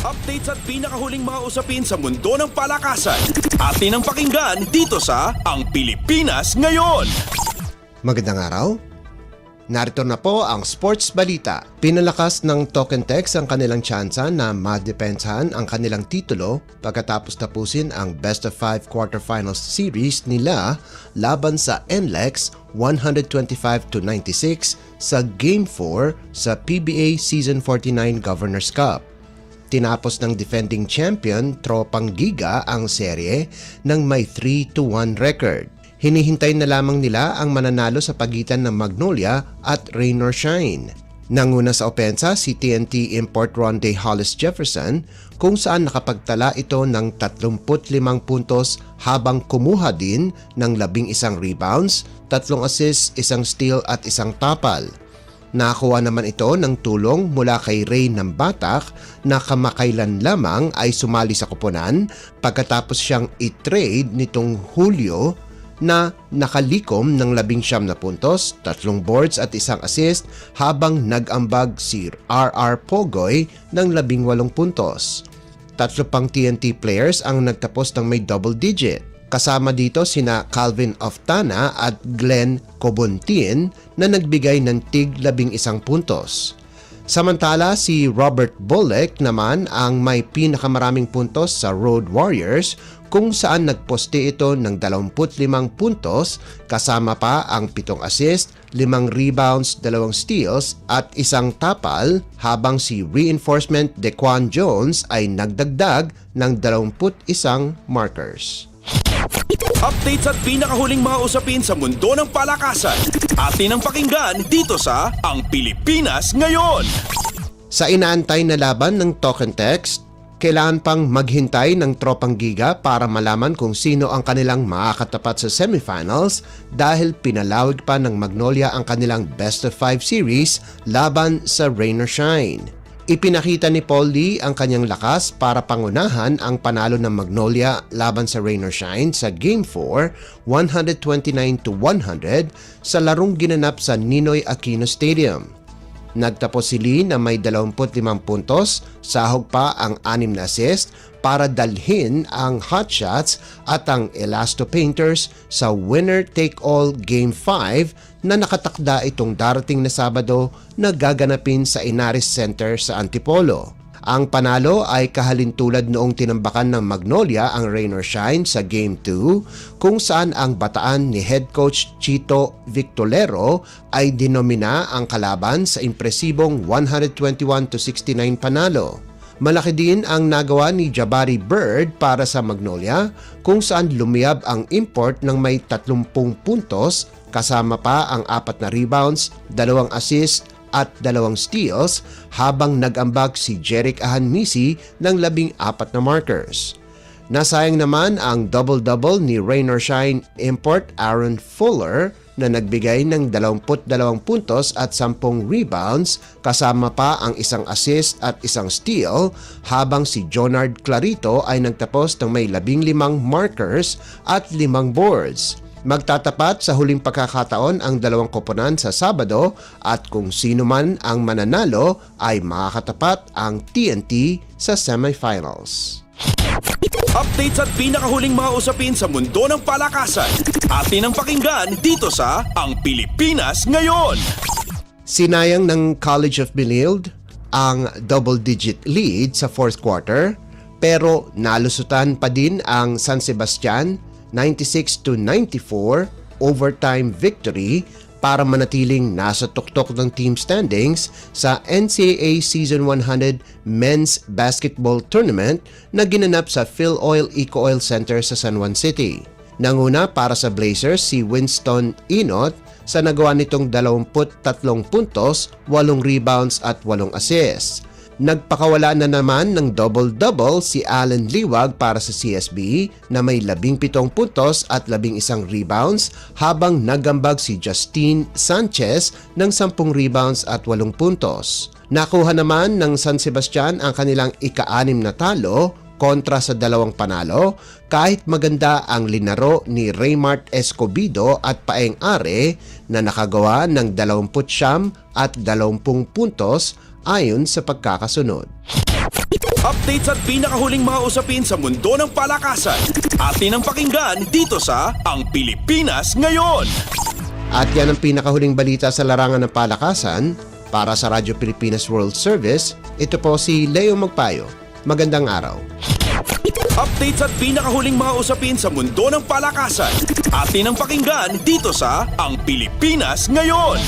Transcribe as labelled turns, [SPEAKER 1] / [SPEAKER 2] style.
[SPEAKER 1] Updates at pinakahuling mga usapin sa mundo ng palakasan. Atin ang pakinggan dito sa Ang Pilipinas Ngayon.
[SPEAKER 2] Magandang araw. Narito na po ang sports balita. Pinalakas ng Tokentex ang kanilang tsansa na madepensahan ang kanilang titulo pagkatapos tapusin ang Best of 5 quarterfinals series nila laban sa NLEX 125-96 sa Game 4 sa PBA Season 49 Governors Cup. Tinapos ng defending champion Tropang Giga ang serye ng may 3-1 record. Hinihintay na lamang nila ang mananalo sa pagitan ng Magnolia at Rain or Shine. Nanguna sa opensa si TNT import Ronde Hollis Jefferson kung saan nakapagtala ito ng 35 puntos habang kumuha din ng 11 rebounds, 3 assists, 1 steal at 1 tapal. Nakakuha naman ito ng tulong mula kay Ray ng Batak na kamakailan lamang ay sumali sa koponan pagkatapos siyang i-trade nitong Hulyo na nakalikom ng 19 na puntos, 3 boards at 1 assist habang nag-ambag si RR Pogoy ng 18 puntos. 3 pang TNT players ang nagtapos ng may double digit. Kasama dito sina Calvin Oftana at Glenn Cobontin na nagbigay ng tig 11 puntos. Samantala si Robert Bolek naman ang may pinakamaraming puntos sa Road Warriors kung saan nagposte ito ng 25 puntos kasama pa ang 7 assist, 5 rebounds, 2 steals at 1 tapal habang si reinforcement Dequan Jones ay nagdagdag ng 21 markers.
[SPEAKER 1] Updates at pinakahuling mga usapin sa mundo ng palakasan. Atin ang pakinggan dito sa Ang Pilipinas Ngayon.
[SPEAKER 2] Sa inaantay na laban ng Tokentex, kailangan pang maghintay ng Tropang Giga para malaman kung sino ang kanilang makakatapat sa semifinals dahil pinalawig pa ng Magnolia ang kanilang Best of 5 series laban sa Rain or Shine. Ipinakita ni Paul Lee ang kanyang lakas para pangunahan ang panalo ng Magnolia laban sa Rain or Shine sa Game 4, 129-100 sa larong ginanap sa Ninoy Aquino Stadium. Nagtapos si Lee na may 25 puntos, sahog pa ang 6 na assist para dalhin ang Hotshots at ang Elasto Painters sa winner-take-all Game 5 na nakatakda itong darating na Sabado na gaganapin sa Inaris Center sa Antipolo. Ang panalo ay kahalintulad noong tinambakan ng Magnolia ang Rain or Shine sa Game 2 kung saan ang bataan ni head coach Chito Victolero ay dinomina ang kalaban sa impresibong 121-69 panalo. Malaki din ang nagawa ni Jabari Bird para sa Magnolia kung saan lumiyab ang import ng may 30 puntos kasama pa ang 4 na rebounds, 2 assists at 2 steals habang nag-ambag si Jeric Ahanmisi ng 14 na markers. Nasayang naman ang double-double ni Rain or Shine import Aaron Fuller na nagbigay ng 22 puntos at 10 rebounds kasama pa ang 1 assist at 1 steal habang si Jonard Clarito ay nagtapos ng may 15 markers at 5 boards. Magtatapat sa huling pagkakataon ang 2 koponan sa Sabado at kung sino man ang mananalo ay makakatapat ang TNT sa semifinals.
[SPEAKER 1] Updates at pinakahuling mga usapin sa mundo ng palakasan. Atin ang pakinggan dito sa Ang Pilipinas Ngayon.
[SPEAKER 2] Sinayang ng College of Benilde ang double-digit lead sa fourth quarter pero nalusutan pa din ang San Sebastian 96-94 overtime victory para manatiling nasa tuktok ng team standings sa NCAA Season 100 Men's Basketball Tournament na ginanap sa Phil Oil Eco Oil Center sa San Juan City. Nanguna para sa Blazers si Winston Inot sa nagawa nitong 23 puntos, 8 rebounds at 8 assists. Nagpakawala na naman ng double-double si Allen Liwag para sa CSB na may 17 puntos at 11 rebounds habang nagambag si Justine Sanchez ng 10 rebounds at 8 puntos. Nakuha naman ng San Sebastian ang kanilang ika-6 na talo kontra sa 2 panalo kahit maganda ang linaro ni Raymart Escobido at Paeng Are na nakagawa ng 29 at 20 puntos ayon sa pagkakasunod.
[SPEAKER 1] Updates at pinakahuling mga usapin sa mundo ng palakasan. Atin ang pakinggan dito sa Ang Pilipinas Ngayon.
[SPEAKER 2] At yan ang pinakahuling balita sa larangan ng palakasan. Para sa Radyo Pilipinas World Service, ito po si Leo Magpayo. Magandang araw.
[SPEAKER 1] Updates at pinakahuling mga usapin sa mundo ng palakasan. Atin ang pakinggan dito sa Ang Pilipinas Ngayon.